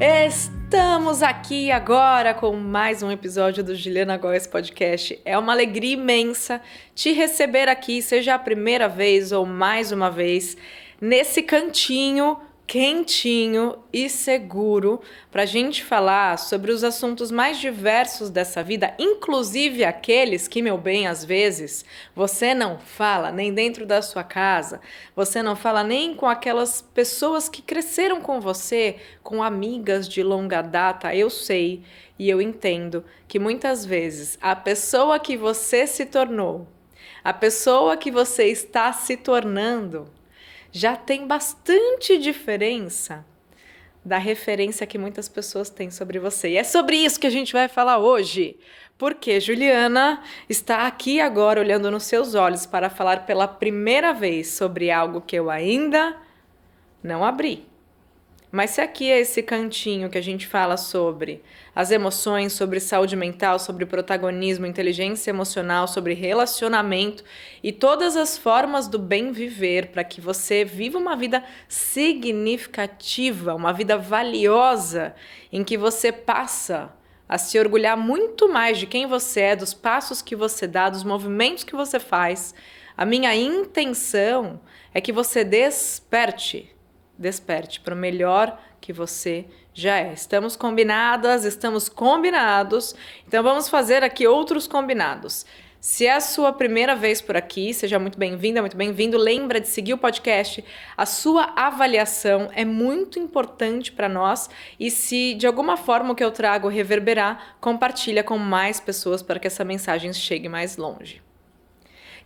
Estamos aqui agora com mais um episódio do Juliana Góes Podcast. É uma alegria imensa te receber aqui, seja a primeira vez ou mais uma vez, nesse cantinho quentinho e seguro para a gente falar sobre os assuntos mais diversos dessa vida, inclusive aqueles que, meu bem, às vezes você não fala nem dentro da sua casa, você não fala nem com aquelas pessoas que cresceram com você, com amigas de longa data. Eu sei e eu entendo que muitas vezes a pessoa que você se tornou, a pessoa que você está se tornando, já tem bastante diferença da referência que muitas pessoas têm sobre você. E é sobre isso que a gente vai falar hoje. Porque Juliana está aqui agora olhando nos seus olhos para falar pela primeira vez sobre algo que eu ainda não abri. Mas se aqui é esse cantinho que a gente fala sobre as emoções, sobre saúde mental, sobre protagonismo, inteligência emocional, sobre relacionamento e todas as formas do bem viver para que você viva uma vida significativa, uma vida valiosa, em que você passa a se orgulhar muito mais de quem você é, dos passos que você dá, dos movimentos que você faz. A minha intenção é que você desperte para o melhor que você já é. Estamos combinadas, estamos combinados, então vamos fazer aqui outros combinados. Se é a sua primeira vez por aqui, seja muito bem-vinda, muito bem-vindo. Lembra de seguir o podcast. A sua avaliação é muito importante para nós e se de alguma forma o que eu trago reverberar, compartilha com mais pessoas para que essa mensagem chegue mais longe.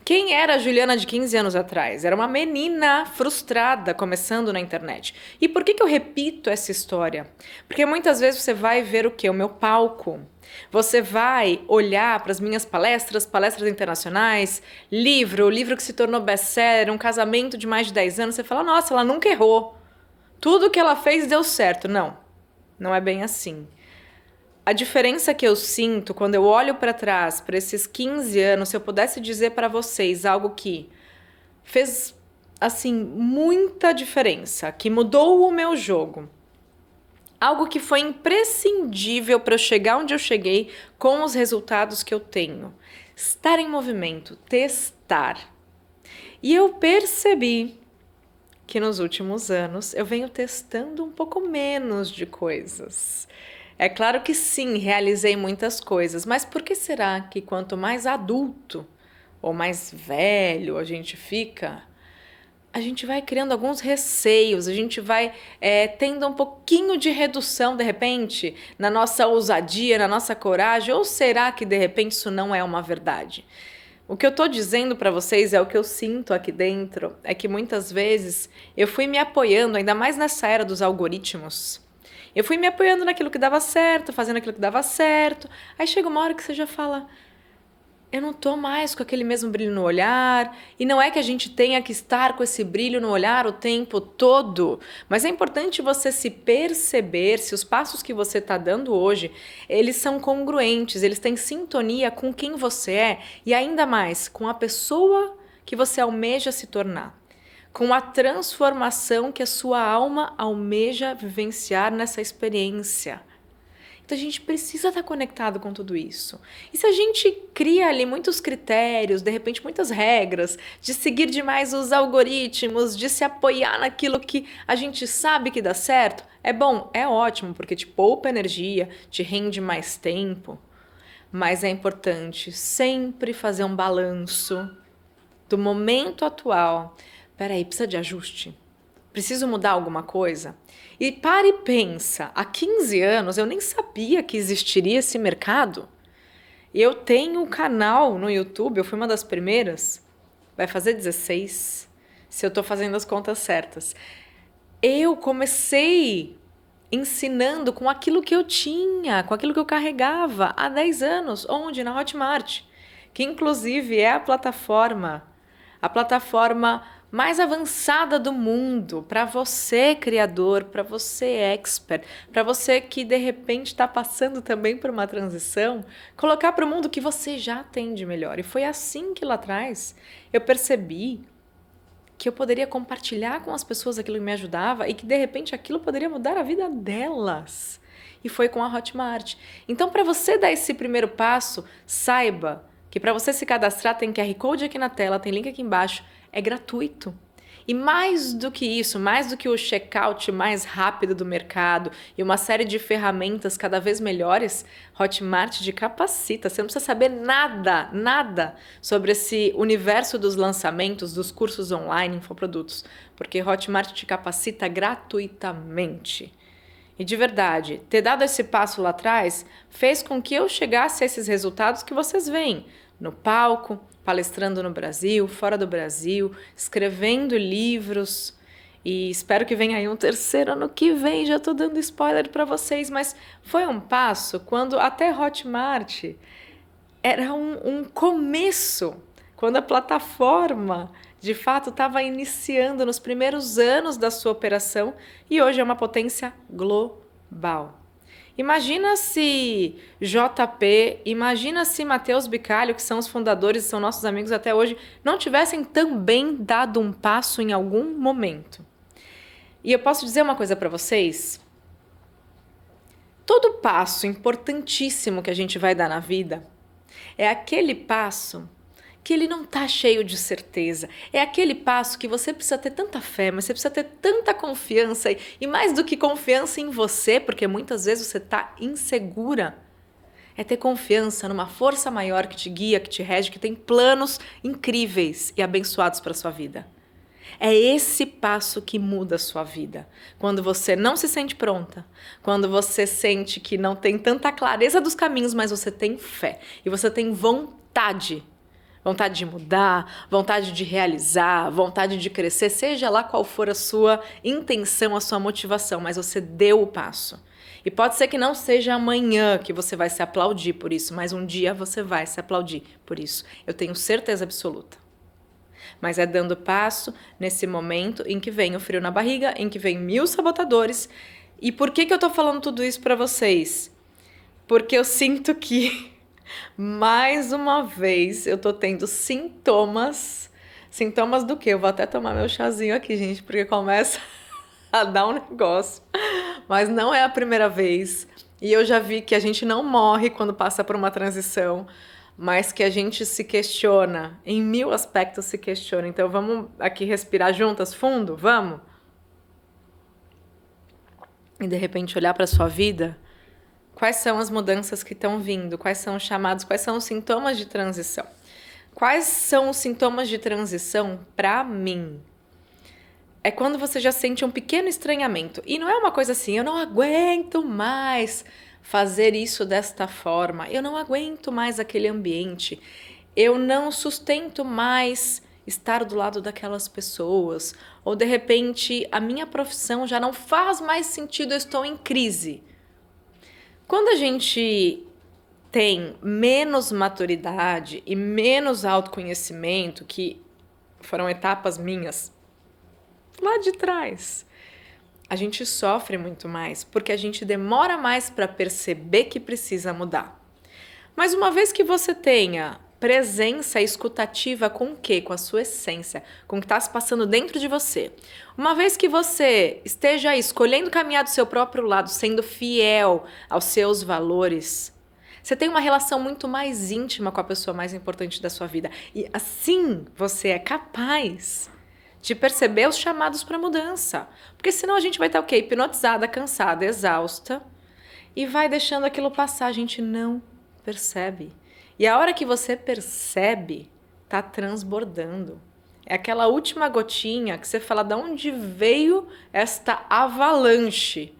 Quem era a Juliana de 15 anos atrás? Era uma menina frustrada começando na internet. E por que eu repito essa história? Porque muitas vezes você vai ver o quê? O meu palco. Você vai olhar para as minhas palestras internacionais, livro que se tornou best-seller, um casamento de mais de 10 anos, você fala, nossa, ela nunca errou. Tudo que ela fez deu certo. Não, não é bem assim. A diferença que eu sinto quando eu olho para trás, para esses 15 anos, se eu pudesse dizer para vocês algo que fez, assim, muita diferença, que mudou o meu jogo, algo que foi imprescindível para eu chegar onde eu cheguei com os resultados que eu tenho. Estar em movimento, testar. E eu percebi que nos últimos anos eu venho testando um pouco menos de coisas. É claro que sim, realizei muitas coisas, mas por que será que quanto mais adulto ou mais velho a gente fica, a gente vai criando alguns receios, a gente vai tendo um pouquinho de redução, de repente, na nossa ousadia, na nossa coragem, ou será que de repente isso não é uma verdade? O que eu estou dizendo para vocês é o que eu sinto aqui dentro, é que muitas vezes eu fui me apoiando, ainda mais nessa era dos algoritmos. Eu fui me apoiando naquilo que dava certo, fazendo aquilo que dava certo. Aí chega uma hora que você já fala, eu não tô mais com aquele mesmo brilho no olhar. E não é que a gente tenha que estar com esse brilho no olhar o tempo todo. Mas é importante você se perceber se os passos que você está dando hoje, eles são congruentes, eles têm sintonia com quem você é e ainda mais com a pessoa que você almeja se tornar. Com a transformação que a sua alma almeja vivenciar nessa experiência. Então a gente precisa estar conectado com tudo isso. E se a gente cria ali muitos critérios, de repente muitas regras, de seguir demais os algoritmos, de se apoiar naquilo que a gente sabe que dá certo, é bom, é ótimo, porque te poupa energia, te rende mais tempo. Mas é importante sempre fazer um balanço do momento atual. Peraí, precisa de ajuste? Preciso mudar alguma coisa? E para e pensa, há 15 anos eu nem sabia que existiria esse mercado. Eu tenho um canal no YouTube, eu fui uma das primeiras, vai fazer 16, se eu estou fazendo as contas certas. Eu comecei ensinando com aquilo que eu tinha, com aquilo que eu carregava há 10 anos, onde? Na Hotmart, que inclusive é a plataforma mais avançada do mundo, para você criador, para você expert, para você que de repente está passando também por uma transição, colocar para o mundo que você já tem de melhor. E foi assim que lá atrás eu percebi que que eu poderia compartilhar com as pessoas aquilo que me ajudava e que, de repente, aquilo poderia mudar a vida delas. E foi com a Hotmart. Então, para você dar esse primeiro passo, saiba que para você se cadastrar tem QR Code aqui na tela, tem link aqui embaixo, é gratuito. E mais do que isso, mais do que o checkout mais rápido do mercado e uma série de ferramentas cada vez melhores, Hotmart te capacita. Você não precisa saber nada sobre esse universo dos lançamentos, dos cursos online, infoprodutos, porque Hotmart te capacita gratuitamente. E de verdade, ter dado esse passo lá atrás fez com que eu chegasse a esses resultados que vocês veem no palco, palestrando no Brasil, fora do Brasil, escrevendo livros, e espero que venha aí um terceiro ano que vem, já estou dando spoiler para vocês, mas foi um passo quando até Hotmart era um começo, quando a plataforma de fato estava iniciando nos primeiros anos da sua operação e hoje é uma potência global. Imagina se JP, imagina se Matheus Bicalho, que são os fundadores e são nossos amigos até hoje, não tivessem também dado um passo em algum momento. E eu posso dizer uma coisa para vocês? Todo passo importantíssimo que a gente vai dar na vida é aquele passo que ele não está cheio de certeza. É aquele passo que você precisa ter tanta fé, mas você precisa ter tanta confiança e mais do que confiança em você, porque muitas vezes você está insegura. É ter confiança numa força maior que te guia, que te rege, que tem planos incríveis e abençoados para a sua vida. É esse passo que muda a sua vida. Quando você não se sente pronta, quando você sente que não tem tanta clareza dos caminhos, mas você tem fé e você tem vontade de mudar, vontade de realizar, vontade de crescer, seja lá qual for a sua intenção, a sua motivação, mas você deu o passo. E pode ser que não seja amanhã que você vai se aplaudir por isso, mas um dia você vai se aplaudir por isso. Eu tenho certeza absoluta. Mas é dando passo nesse momento em que vem o frio na barriga, em que vem 1000 sabotadores. E por que eu tô falando tudo isso para vocês? Porque eu sinto que mais uma vez eu tô tendo sintomas. Sintomas do quê? Eu vou até tomar meu chazinho aqui, gente, porque começa a dar um negócio. Mas não é a primeira vez. E eu já vi que a gente não morre quando passa por uma transição, mas que a gente se questiona. Em 1000 aspectos se questiona. Então vamos aqui respirar juntas fundo? Vamos? E de repente olhar para sua vida. Quais são as mudanças que estão vindo? Quais são os chamados? Quais são os sintomas de transição? Quais são os sintomas de transição para mim? É quando você já sente um pequeno estranhamento. E não é uma coisa assim, eu não aguento mais fazer isso desta forma. Eu não aguento mais aquele ambiente. Eu não sustento mais estar do lado daquelas pessoas. Ou, de repente, a minha profissão já não faz mais sentido, eu estou em crise. Quando a gente tem menos maturidade e menos autoconhecimento, que foram etapas minhas lá de trás, a gente sofre muito mais, porque a gente demora mais para perceber que precisa mudar. Mas uma vez que você tenha presença escutativa com o quê? Com a sua essência, com o que está se passando dentro de você. Uma vez que você esteja escolhendo caminhar do seu próprio lado, sendo fiel aos seus valores, você tem uma relação muito mais íntima com a pessoa mais importante da sua vida. E assim você é capaz de perceber os chamados para mudança. Porque senão a gente vai estar o quê? Hipnotizada, cansada, exausta e vai deixando aquilo passar. A gente não percebe. E a hora que você percebe, tá transbordando. É aquela última gotinha que você fala de onde veio esta avalanche.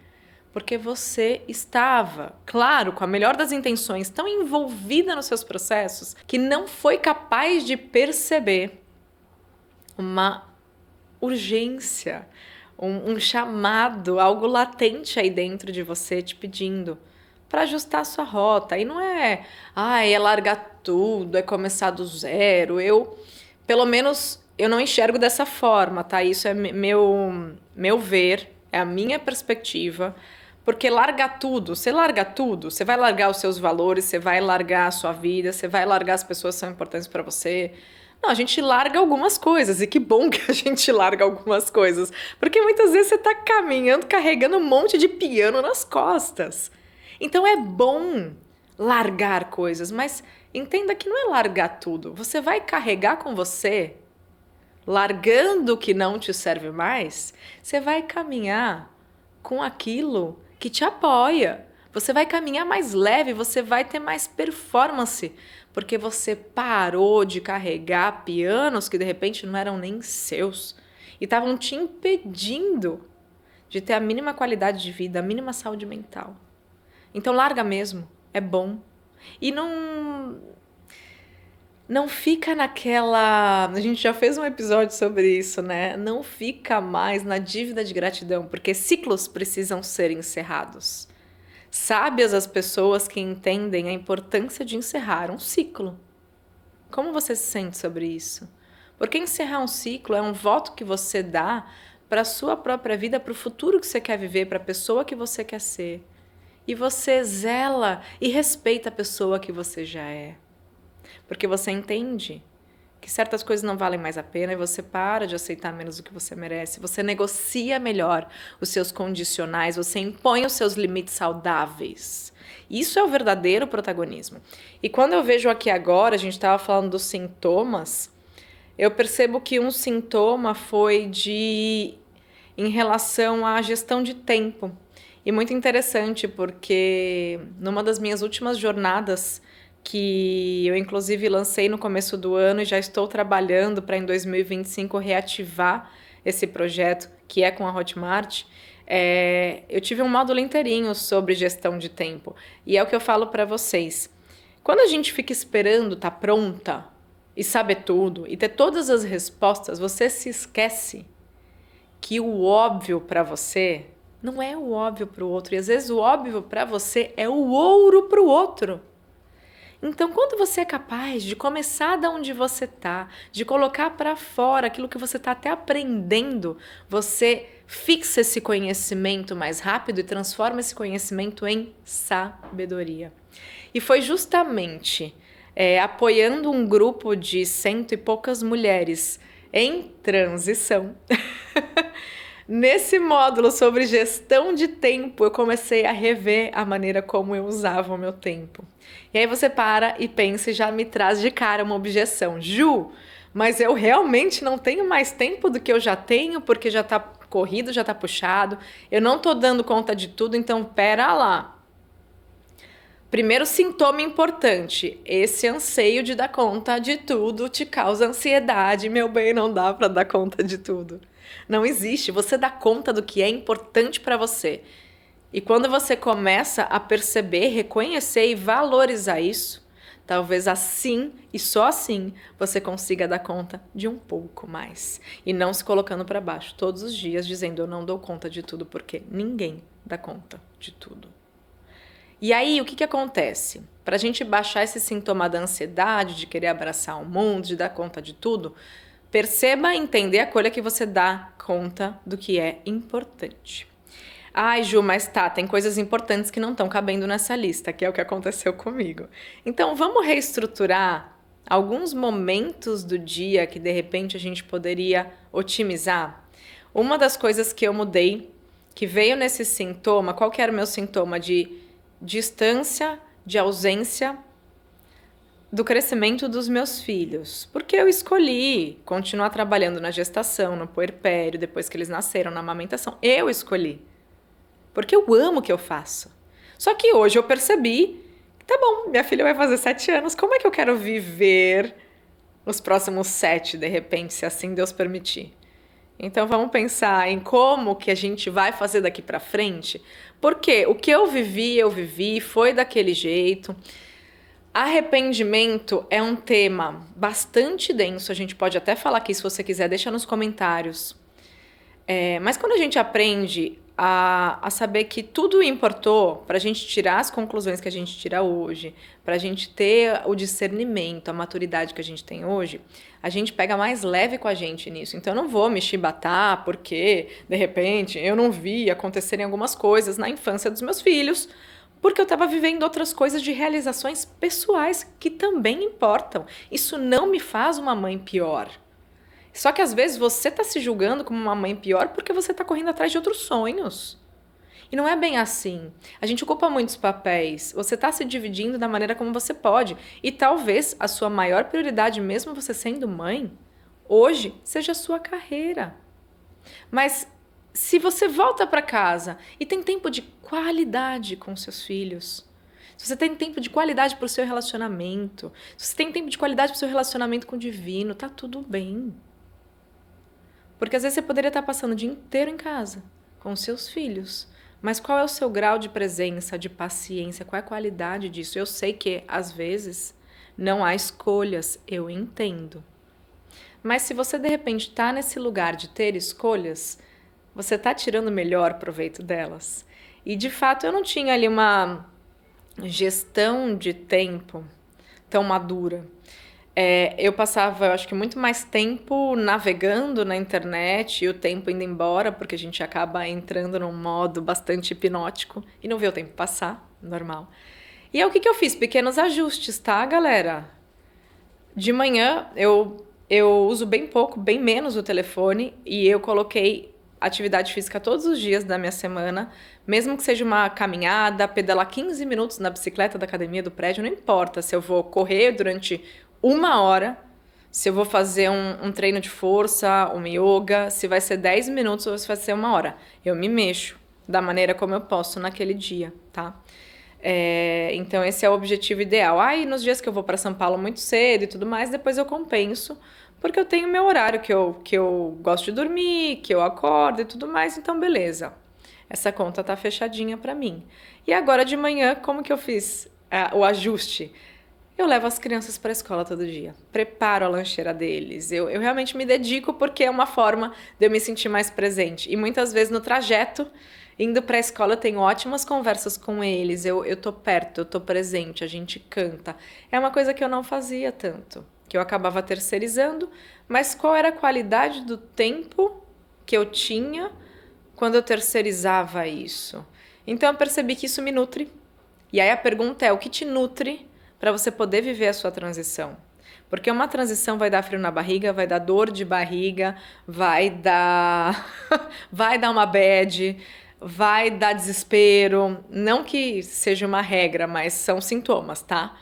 Porque você estava, claro, com a melhor das intenções, tão envolvida nos seus processos que não foi capaz de perceber uma urgência, um chamado, algo latente aí dentro de você te pedindo para ajustar a sua rota. E não é, é largar tudo, é começar do zero. Pelo menos, eu não enxergo dessa forma, tá? Isso é meu ver, é a minha perspectiva. Porque largar tudo, você vai largar os seus valores, você vai largar a sua vida, você vai largar as pessoas que são importantes para você, Não, a gente larga algumas coisas, e que bom que a gente larga algumas coisas, porque muitas vezes você tá caminhando, carregando um monte de piano nas costas. Então é bom largar coisas, mas entenda que não é largar tudo. Você vai carregar com você, largando o que não te serve mais, você vai caminhar com aquilo que te apoia. Você vai caminhar mais leve, você vai ter mais performance, porque você parou de carregar pianos que de repente não eram nem seus e estavam te impedindo de ter a mínima qualidade de vida, a mínima saúde mental. Então larga mesmo, é bom. E não fica naquela... A gente já fez um episódio sobre isso, né? Não fica mais na dívida de gratidão, porque ciclos precisam ser encerrados. Sábias as pessoas que entendem a importância de encerrar um ciclo. Como você se sente sobre isso? Porque encerrar um ciclo é um voto que você dá para a sua própria vida, para o futuro que você quer viver, para a pessoa que você quer ser. E você zela e respeita a pessoa que você já é. Porque você entende que certas coisas não valem mais a pena e você para de aceitar menos do que você merece. Você negocia melhor os seus condicionais, você impõe os seus limites saudáveis. Isso é o verdadeiro protagonismo. E quando eu vejo aqui agora, a gente estava falando dos sintomas, eu percebo que um sintoma foi em relação à gestão de tempo. E muito interessante, porque numa das minhas últimas jornadas, que eu inclusive lancei no começo do ano e já estou trabalhando para em 2025 reativar esse projeto, que é com a Hotmart, eu tive um módulo inteirinho sobre gestão de tempo. E é o que eu falo para vocês. Quando a gente fica esperando estar pronta e saber tudo e ter todas as respostas, você se esquece que o óbvio para você não é o óbvio para o outro. E às vezes o óbvio para você é o ouro para o outro. Então, quando você é capaz de começar da onde você está, de colocar para fora aquilo que você está até aprendendo, você fixa esse conhecimento mais rápido e transforma esse conhecimento em sabedoria. E foi justamente apoiando um grupo de 100 e poucas mulheres em transição. Nesse módulo sobre gestão de tempo, eu comecei a rever a maneira como eu usava o meu tempo. E aí você para e pensa e já me traz de cara uma objeção. Ju, mas eu realmente não tenho mais tempo do que eu já tenho, porque já tá corrido, já tá puxado, eu não tô dando conta de tudo, então pera lá. Primeiro sintoma importante, esse anseio de dar conta de tudo te causa ansiedade, meu bem, não dá para dar conta de tudo. Não existe, você dá conta do que é importante para você. E quando você começa a perceber, reconhecer e valorizar isso, talvez assim e só assim você consiga dar conta de um pouco mais. E não se colocando para baixo todos os dias dizendo eu não dou conta de tudo, porque ninguém dá conta de tudo. E aí, o que acontece? Para a gente baixar esse sintoma da ansiedade, de querer abraçar o mundo, de dar conta de tudo, perceba, entender, acolha que você dá conta do que é importante. Ai, Ju, mas tem coisas importantes que não estão cabendo nessa lista, que é o que aconteceu comigo. Então, vamos reestruturar alguns momentos do dia que, de repente, a gente poderia otimizar? Uma das coisas que eu mudei, que veio nesse sintoma, qual que era o meu sintoma? De distância, de ausência do crescimento dos meus filhos. Porque eu escolhi continuar trabalhando na gestação, no puerpério, depois que eles nasceram, na amamentação. Eu escolhi. Porque eu amo o que eu faço. Só que hoje eu percebi que, tá bom, minha filha vai fazer 7 anos, como é que eu quero viver os próximos 7, de repente, se assim Deus permitir? Então vamos pensar em como que a gente vai fazer daqui para frente, porque o que eu vivi, foi daquele jeito. Arrependimento é um tema bastante denso, a gente pode até falar aqui se você quiser, deixa nos comentários. Mas quando a gente aprende a saber que tudo importou para a gente tirar as conclusões que a gente tira hoje, para a gente ter o discernimento, a maturidade que a gente tem hoje, a gente pega mais leve com a gente nisso. Então eu não vou me chibatar porque, de repente, eu não vi acontecerem algumas coisas na infância dos meus filhos, Porque eu estava vivendo outras coisas de realizações pessoais que também importam. Isso não me faz uma mãe pior. Só que às vezes você está se julgando como uma mãe pior porque você está correndo atrás de outros sonhos. E não é bem assim. A gente ocupa muitos papéis. Você está se dividindo da maneira como você pode. E talvez a sua maior prioridade, mesmo você sendo mãe, hoje seja a sua carreira. Mas se você volta para casa e tem tempo de qualidade com seus filhos, se você tem tempo de qualidade para o seu relacionamento, se você tem tempo de qualidade para o seu relacionamento com o divino, tá tudo bem. Porque às vezes você poderia estar passando o dia inteiro em casa com os seus filhos. Mas qual é o seu grau de presença, de paciência? Qual é a qualidade disso? Eu sei que, às vezes, não há escolhas. Eu entendo. Mas se você, de repente, está nesse lugar de ter escolhas, você está tirando o melhor proveito delas. E, de fato, eu não tinha ali uma gestão de tempo tão madura. Eu passava, eu acho que muito mais tempo navegando na internet e o tempo indo embora, porque a gente acaba entrando num modo bastante hipnótico e não vê o tempo passar, normal. E aí o que eu fiz? Pequenos ajustes, tá, galera? De manhã eu uso bem pouco, bem menos o telefone e eu coloquei atividade física todos os dias da minha semana, mesmo que seja uma caminhada, pedalar 15 minutos na bicicleta da academia do prédio, não importa se eu vou correr durante 1 hora, se eu vou fazer um treino de força, um yoga, se vai ser 10 minutos ou se vai ser 1 hora. Eu me mexo da maneira como eu posso naquele dia, tá? Então esse é o objetivo ideal. Aí nos dias que eu vou para São Paulo muito cedo e tudo mais, depois eu compenso, porque eu tenho meu horário que eu gosto de dormir, que eu acordo e tudo mais, então beleza. Essa conta tá fechadinha para mim. E agora de manhã, como que eu fiz o ajuste? Eu levo as crianças para a escola todo dia, preparo a lancheira deles, eu realmente me dedico porque é uma forma de eu me sentir mais presente. E muitas vezes no trajeto, indo para a escola, eu tenho ótimas conversas com eles, eu tô perto, eu tô presente, a gente canta. É uma coisa que eu não fazia tanto, que eu acabava terceirizando, mas qual era a qualidade do tempo que eu tinha quando eu terceirizava isso? Então eu percebi que isso me nutre. E aí a pergunta é, o que te nutre para você poder viver a sua transição? Porque uma transição vai dar frio na barriga, vai dar dor de barriga, vai dar uma bad, vai dar desespero. Não que seja uma regra, mas são sintomas, tá?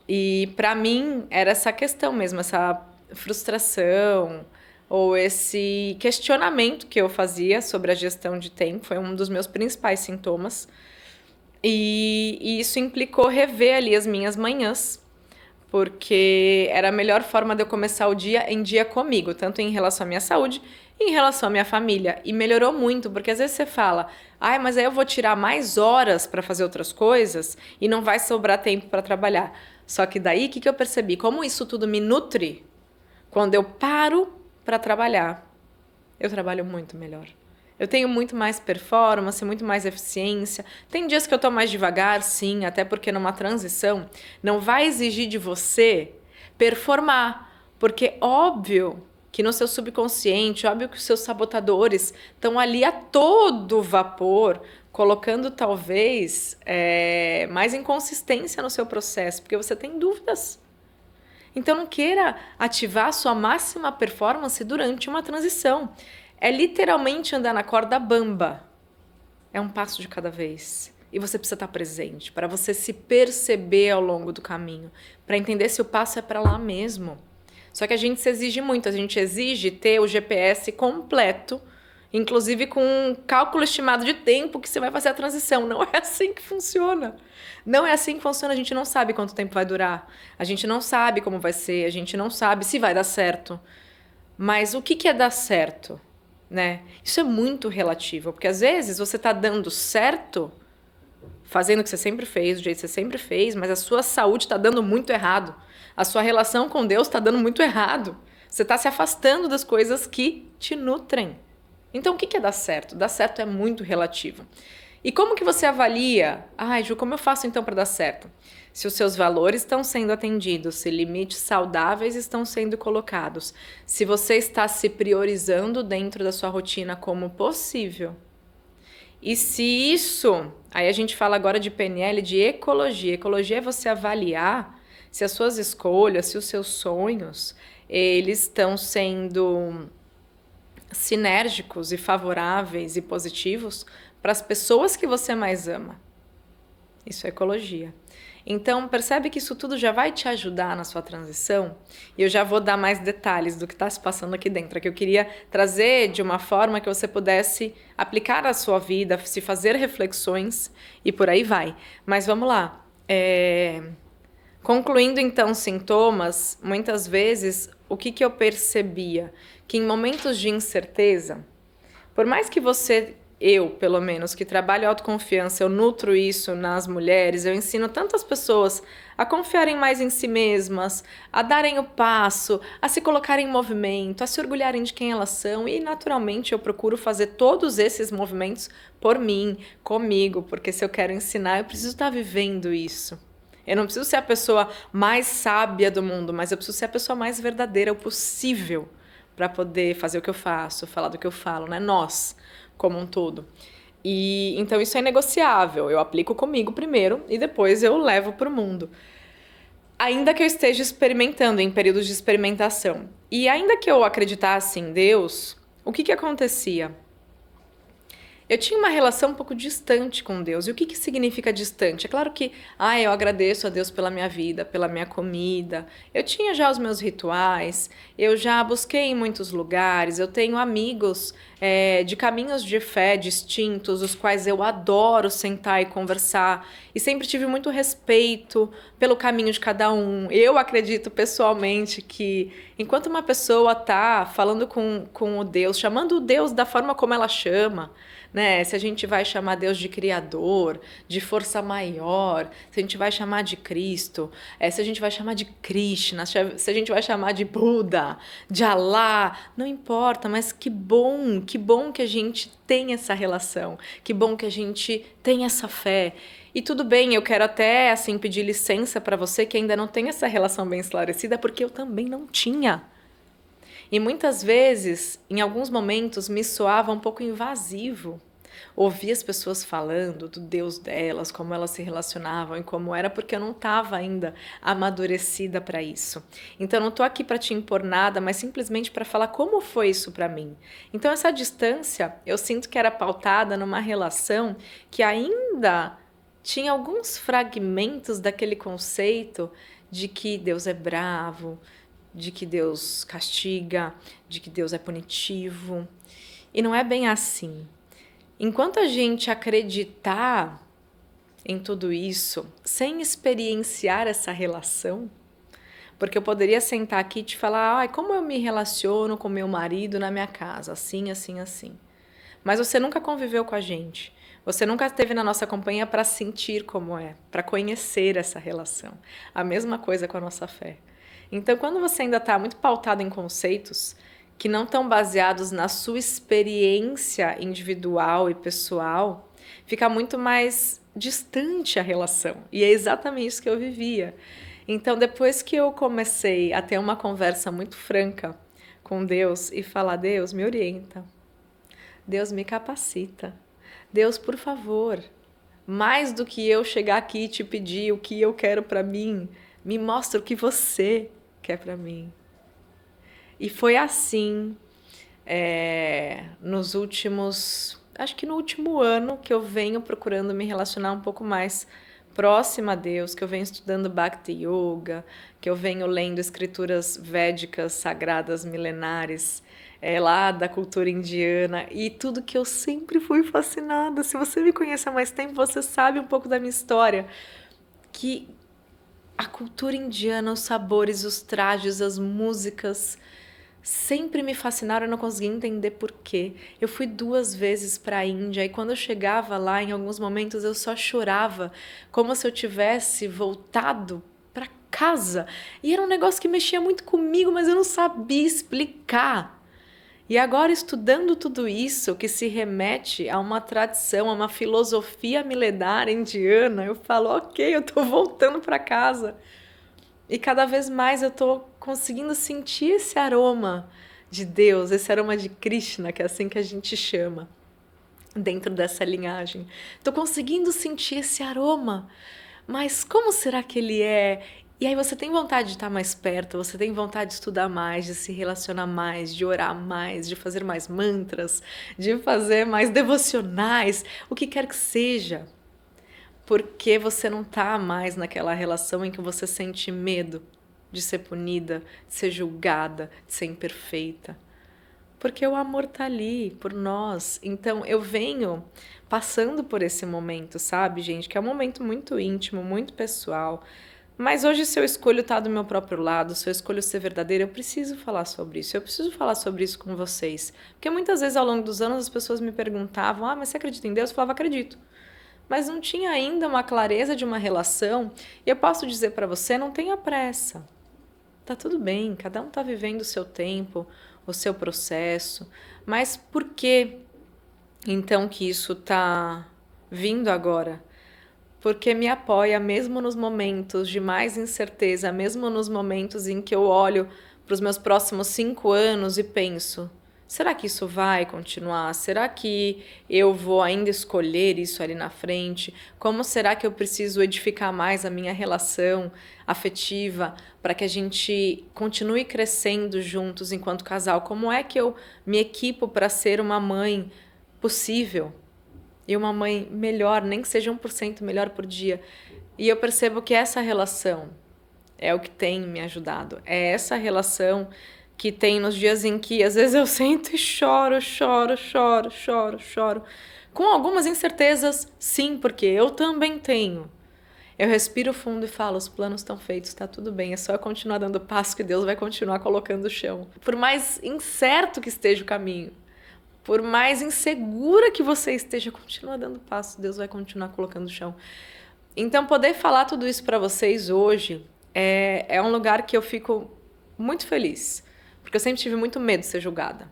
E para mim era essa questão mesmo, essa frustração ou esse questionamento que eu fazia sobre a gestão de tempo, foi um dos meus principais sintomas. E isso implicou rever ali as minhas manhãs, porque era a melhor forma de eu começar o dia em dia comigo, tanto em relação à minha saúde e em relação à minha família. E melhorou muito, porque às vezes você fala, mas aí eu vou tirar mais horas para fazer outras coisas e não vai sobrar tempo para trabalhar. Só que daí, o que eu percebi? Como isso tudo me nutre, quando eu paro para trabalhar, eu trabalho muito melhor. Eu tenho muito mais performance, muito mais eficiência. Tem dias que eu tô mais devagar, sim, até porque numa transição não vai exigir de você performar. Porque óbvio que no seu subconsciente, óbvio que os seus sabotadores estão ali a todo vapor, colocando talvez mais inconsistência no seu processo, porque você tem dúvidas. Então não queira ativar a sua máxima performance durante uma transição. É literalmente andar na corda bamba. É um passo de cada vez. E você precisa estar presente para você se perceber ao longo do caminho, para entender se o passo é para lá mesmo. Só que a gente se exige muito, a gente exige ter o GPS completo, inclusive com um cálculo estimado de tempo que você vai fazer a transição. Não é assim que funciona. Não é assim que funciona, a gente não sabe quanto tempo vai durar, a gente não sabe como vai ser, a gente não sabe se vai dar certo. Mas o que é dar certo? Né? Isso é muito relativo, porque às vezes você está dando certo, fazendo o que você sempre fez, do jeito que você sempre fez, mas a sua saúde está dando muito errado. A sua relação com Deus está dando muito errado. Você está se afastando das coisas que te nutrem. Então, o que é dar certo? Dar certo é muito relativo. E como que você avalia? Ju, como eu faço então para dar certo? Se os seus valores estão sendo atendidos, se limites saudáveis estão sendo colocados, se você está se priorizando dentro da sua rotina como possível. E se isso, aí a gente fala agora de PNL, de ecologia. Ecologia é você avaliar se as suas escolhas, se os seus sonhos, eles estão sendo sinérgicos e favoráveis e positivos para as pessoas que você mais ama. Isso é ecologia. Então, percebe que isso tudo já vai te ajudar na sua transição? E eu já vou dar mais detalhes do que está se passando aqui dentro, que eu queria trazer de uma forma que você pudesse aplicar à sua vida, se fazer reflexões e por aí vai. Mas vamos lá. Concluindo, então, sintomas, muitas vezes, o que eu percebia? Que em momentos de incerteza, por mais que eu, pelo menos, que trabalho autoconfiança, eu nutro isso nas mulheres, eu ensino tantas pessoas a confiarem mais em si mesmas, a darem o passo, a se colocarem em movimento, a se orgulharem de quem elas são e, naturalmente, eu procuro fazer todos esses movimentos por mim, comigo, porque se eu quero ensinar, eu preciso estar vivendo isso. Eu não preciso ser a pessoa mais sábia do mundo, mas eu preciso ser a pessoa mais verdadeira possível para poder fazer o que eu faço, falar do que eu falo, né? Nós, como um todo. E então isso é negociável. Eu aplico comigo primeiro e depois eu levo para o mundo. Ainda que eu esteja experimentando, em períodos de experimentação. E ainda que eu acreditasse em Deus, o que acontecia? Eu tinha uma relação um pouco distante com Deus. E o que significa distante? É claro que, eu agradeço a Deus pela minha vida, pela minha comida. Eu tinha já os meus rituais, eu já busquei em muitos lugares, eu tenho amigos de caminhos de fé distintos, os quais eu adoro sentar e conversar. E sempre tive muito respeito pelo caminho de cada um. Eu acredito pessoalmente que enquanto uma pessoa está falando com o Deus, chamando o Deus da forma como ela chama, né? Se a gente vai chamar Deus de Criador, de força maior, se a gente vai chamar de Cristo, se a gente vai chamar de Krishna, se a gente vai chamar de Buda, de Alá, não importa, mas que bom que a gente tem essa relação, que bom que a gente tem essa fé. E tudo bem, eu quero até assim pedir licença para você que ainda não tem essa relação bem esclarecida, porque eu também não tinha. E muitas vezes, em alguns momentos, me soava um pouco invasivo ouvir as pessoas falando do Deus delas, como elas se relacionavam e como era, porque eu não estava ainda amadurecida para isso. Então, eu não estou aqui para te impor nada, mas simplesmente para falar como foi isso para mim. Então, essa distância, eu sinto que era pautada numa relação que ainda tinha alguns fragmentos daquele conceito de que Deus é bravo, de que Deus castiga, de que Deus é punitivo. E não é bem assim. Enquanto a gente acreditar em tudo isso, sem experienciar essa relação, porque eu poderia sentar aqui e te falar, como eu me relaciono com meu marido na minha casa, assim, assim, assim. Mas você nunca conviveu com a gente. Você nunca esteve na nossa companhia para sentir como é, para conhecer essa relação. A mesma coisa com a nossa fé. Então, quando você ainda está muito pautado em conceitos que não estão baseados na sua experiência individual e pessoal, fica muito mais distante a relação. E é exatamente isso que eu vivia. Então, depois que eu comecei a ter uma conversa muito franca com Deus e falar, Deus, me orienta. Deus, me capacita. Deus, por favor, mais do que eu chegar aqui e te pedir o que eu quero para mim, me mostra o que você quer para mim. E foi assim, nos últimos, acho que no último ano, que eu venho procurando me relacionar um pouco mais próxima a Deus, que eu venho estudando Bhakti Yoga, que eu venho lendo escrituras védicas sagradas milenares, lá da cultura indiana, e tudo que eu sempre fui fascinada. Se você me conhece há mais tempo, você sabe um pouco da minha história, que a cultura indiana, os sabores, os trajes, as músicas sempre me fascinaram. Eu não conseguia entender por quê. Eu fui 2 vezes para a Índia e quando eu chegava lá, em alguns momentos eu só chorava, como se eu tivesse voltado para casa. E era um negócio que mexia muito comigo, mas eu não sabia explicar. E agora, estudando tudo isso, que se remete a uma tradição, a uma filosofia milenar indiana, eu falo, ok, eu estou voltando para casa. E cada vez mais eu estou conseguindo sentir esse aroma de Deus, esse aroma de Krishna, que é assim que a gente chama. dentro dessa linhagem. Tô conseguindo sentir esse aroma, mas como será que ele é? E aí você tem vontade de estar mais perto, você tem vontade de estudar mais, de se relacionar mais, de orar mais, de fazer mais mantras, de fazer mais devocionais, o que quer que seja. Porque você não tá mais naquela relação em que você sente medo de ser punida, de ser julgada, de ser imperfeita. Porque o amor tá ali por nós. Então eu venho passando por esse momento, sabe, gente? Que é um momento muito íntimo, muito pessoal. Mas hoje, se eu escolho estar do meu próprio lado, se eu escolho ser verdadeira, eu preciso falar sobre isso. Eu preciso falar sobre isso com vocês. Porque muitas vezes ao longo dos anos as pessoas me perguntavam: ah, mas você acredita em Deus? Eu falava: acredito. Mas não tinha ainda uma clareza de uma relação. E eu posso dizer para você: não tenha pressa. Tá tudo bem, cada um tá vivendo o seu tempo, o seu processo. Mas por que então que isso tá vindo agora? Porque me apoia mesmo nos momentos de mais incerteza, mesmo nos momentos em que eu olho para os meus próximos 5 anos e penso: será que isso vai continuar? Será que eu vou ainda escolher isso ali na frente? Como será que eu preciso edificar mais a minha relação afetiva para que a gente continue crescendo juntos enquanto casal? Como é que eu me equipo para ser uma mãe possível? E uma mãe melhor, nem que seja 1% melhor por dia. E eu percebo que essa relação é o que tem me ajudado. É essa relação que tem nos dias em que às vezes eu sento e choro, choro, choro, choro, choro. Com algumas incertezas, sim, porque eu também tenho. Eu respiro fundo e falo: os planos estão feitos, tá tudo bem, é só eu continuar dando passo que Deus vai continuar colocando o chão. Por mais incerto que esteja o caminho, por mais insegura que você esteja, continua dando passo, Deus vai continuar colocando o chão. Então, poder falar tudo isso para vocês hoje é um lugar que eu fico muito feliz, porque eu sempre tive muito medo de ser julgada.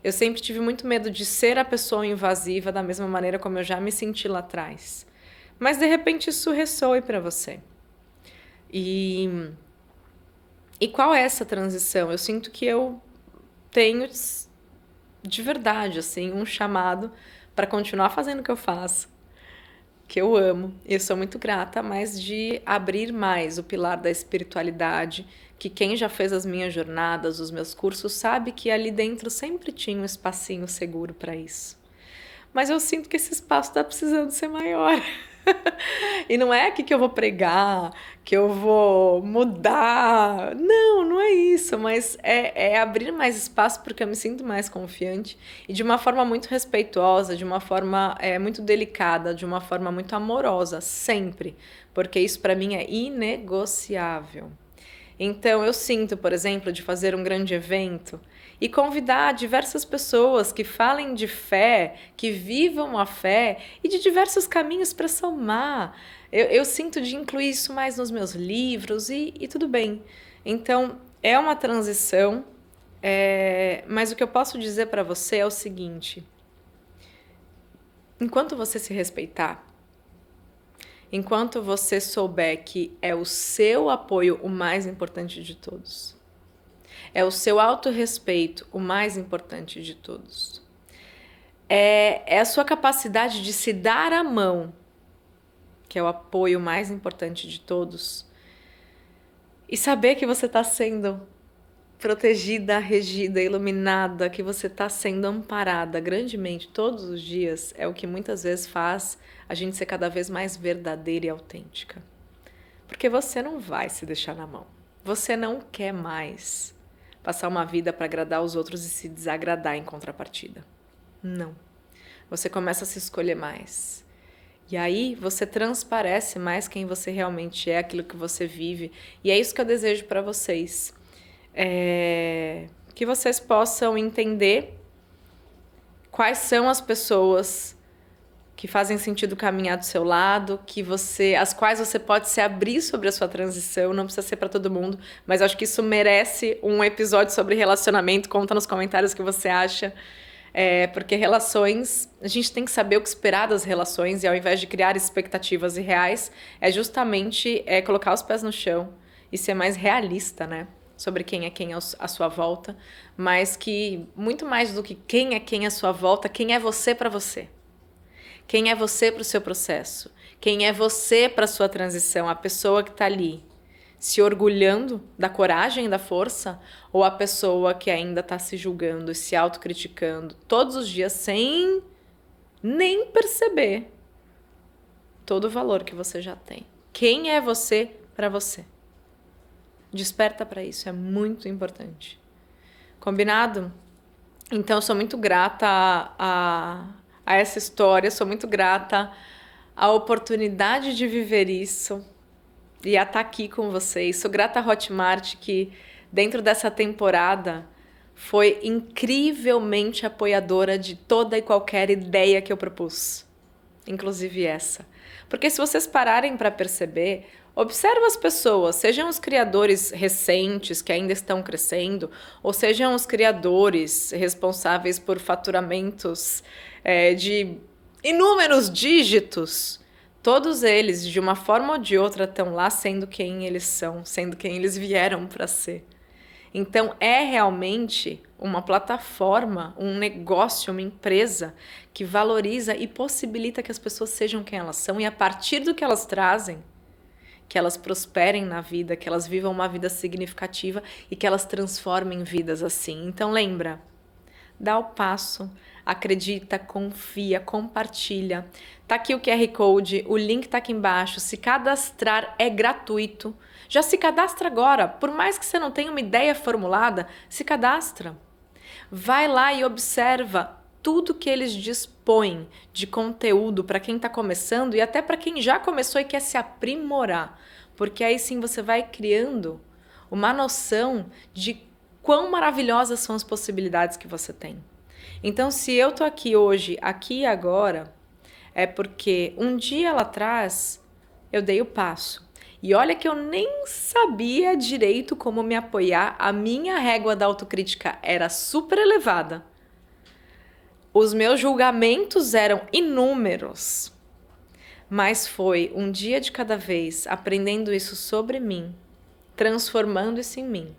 Eu sempre tive muito medo de ser a pessoa invasiva da mesma maneira como eu já me senti lá atrás. Mas, de repente, isso ressoe para você. E qual é essa transição? Eu sinto que eu tenho de verdade, assim, um chamado para continuar fazendo o que eu faço, que eu amo, e eu sou muito grata, mas de abrir mais o pilar da espiritualidade, que quem já fez as minhas jornadas, os meus cursos, sabe que ali dentro sempre tinha um espacinho seguro para isso. Mas eu sinto que esse espaço está precisando ser maior. E não é aqui que eu vou pregar, que eu vou mudar. Não, não é isso. Mas é abrir mais espaço porque eu me sinto mais confiante. E de uma forma muito respeitosa, de uma forma muito delicada, de uma forma muito amorosa, sempre. Porque isso para mim é inegociável. Então, eu sinto, por exemplo, de fazer um grande evento e convidar diversas pessoas que falem de fé, que vivam a fé e de diversos caminhos para somar. Eu sinto de incluir isso mais nos meus livros e tudo bem. Então, é uma transição, mas o que eu posso dizer para você é o seguinte: enquanto você se respeitar, enquanto você souber que é o seu apoio o mais importante de todos, é o seu autorrespeito o mais importante de todos, é a sua capacidade de se dar a mão, que é o apoio mais importante de todos, e saber que você está sendo protegida, regida, iluminada, que você está sendo amparada grandemente todos os dias, é o que muitas vezes faz a gente ser cada vez mais verdadeira e autêntica. Porque você não vai se deixar na mão. Você não quer mais passar uma vida para agradar os outros e se desagradar em contrapartida. Não. Você começa a se escolher mais. E aí você transparece mais quem você realmente é, aquilo que você vive. E é isso que eu desejo para vocês. Que vocês possam entender quais são as pessoas que fazem sentido caminhar do seu lado, as quais você pode se abrir sobre a sua transição, não precisa ser para todo mundo, mas acho que isso merece um episódio sobre relacionamento. Conta nos comentários o que você acha, porque relações, a gente tem que saber o que esperar das relações, e ao invés de criar expectativas irreais, é justamente colocar os pés no chão e ser mais realista, né? sobre quem é quem à sua volta, mas que muito mais do que quem é quem à sua volta, quem é você para você. Quem é você para o seu processo? Quem é você para a sua transição? A pessoa que está ali se orgulhando da coragem e da força, ou a pessoa que ainda está se julgando e se autocriticando todos os dias sem nem perceber todo o valor que você já tem? Quem é você para você? Desperta para isso, é muito importante. Combinado? Então, eu sou muito grata a essa história, sou muito grata à oportunidade de viver isso e a estar aqui com vocês. Sou grata à Hotmart, que dentro dessa temporada foi incrivelmente apoiadora de toda e qualquer ideia que eu propus, inclusive essa. Porque se vocês pararem para perceber, observa as pessoas, sejam os criadores recentes que ainda estão crescendo, ou sejam os criadores responsáveis por faturamentos de inúmeros dígitos. Todos eles, de uma forma ou de outra, estão lá sendo quem eles são, sendo quem eles vieram para ser. Então, é realmente uma plataforma, um negócio, uma empresa que valoriza e possibilita que as pessoas sejam quem elas são e, a partir do que elas trazem, que elas prosperem na vida, que elas vivam uma vida significativa e que elas transformem vidas assim. Então, lembra, dá o passo, acredita, confia, compartilha. Tá aqui o QR Code, o link tá aqui embaixo. Se cadastrar é gratuito. Já se cadastra agora. Por mais que você não tenha uma ideia formulada, se cadastra. Vai lá e observa tudo que eles dispõem de conteúdo para quem está começando e até para quem já começou e quer se aprimorar. Porque aí sim você vai criando uma noção de quão maravilhosas são as possibilidades que você tem. Então, se eu tô aqui hoje, aqui e agora, é porque um dia lá atrás eu dei o passo. E olha que eu nem sabia direito como me apoiar, a minha régua da autocrítica era super elevada. Os meus julgamentos eram inúmeros. Mas foi um dia de cada vez, aprendendo isso sobre mim, transformando isso em mim,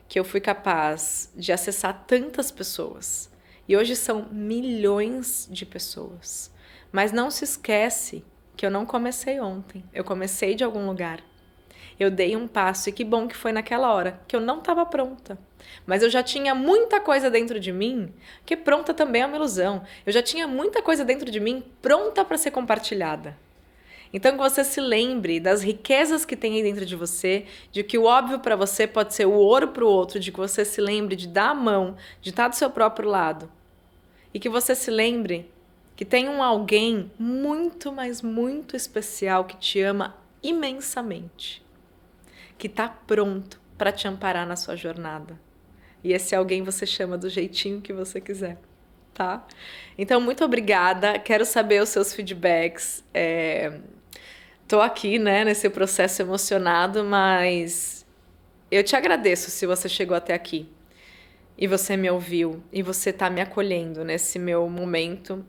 que eu fui capaz de acessar tantas pessoas. E hoje são milhões de pessoas. Mas não se esquece que eu não comecei ontem. Eu comecei de algum lugar. Eu dei um passo e que bom que foi naquela hora, que eu não estava pronta. Mas eu já tinha muita coisa dentro de mim, que pronta também é uma ilusão. Eu já tinha muita coisa dentro de mim pronta para ser compartilhada. Então, que você se lembre das riquezas que tem aí dentro de você, de que o óbvio para você pode ser o ouro para o outro, de que você se lembre de dar a mão, de estar do seu próprio lado. E que você se lembre que tem um alguém muito, mas muito especial que te ama imensamente, que está pronto para te amparar na sua jornada. E esse alguém você chama do jeitinho que você quiser, tá? Então, muito obrigada. Quero saber os seus feedbacks. Tô aqui, né, nesse processo emocionado, mas eu te agradeço se você chegou até aqui e você me ouviu e você tá me acolhendo nesse meu momento.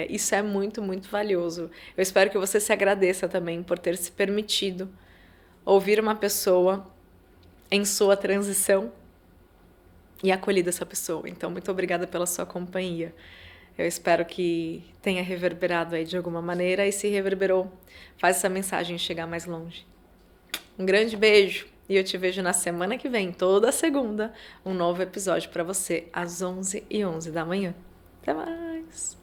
Isso é muito, muito valioso. Eu espero que você se agradeça também por ter se permitido ouvir uma pessoa em sua transição e acolhido essa pessoa. Então, muito obrigada pela sua companhia. Eu espero que tenha reverberado aí de alguma maneira, e se reverberou, faz essa mensagem chegar mais longe. Um grande beijo e eu te vejo na semana que vem, toda segunda, um novo episódio para você às 11h11 da manhã. Até mais!